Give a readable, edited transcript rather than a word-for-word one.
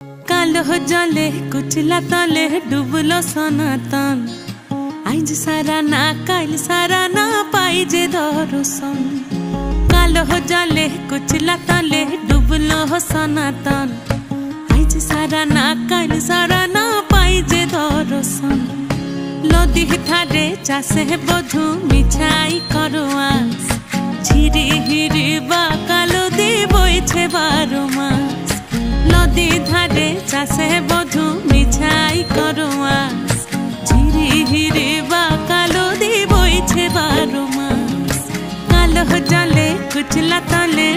कालो जले कुचला तले डुबलो सनातन आइज सारा ना काल सारा ना पाइजे दर्शन। कालो जले कुचला तले डुबलो सनातन आइज सारा ना काल सारा ना पाइजे दर्शन। लदी थारे चासे बधु मिछाई करवास झिरी हिरी बा कालो दी बइछे 12 मास। लदी धारे चासे बधु मिछाई करवास झिरी हिरी बा कालो दी बइछे 12 मास। कालो जले कुचला तले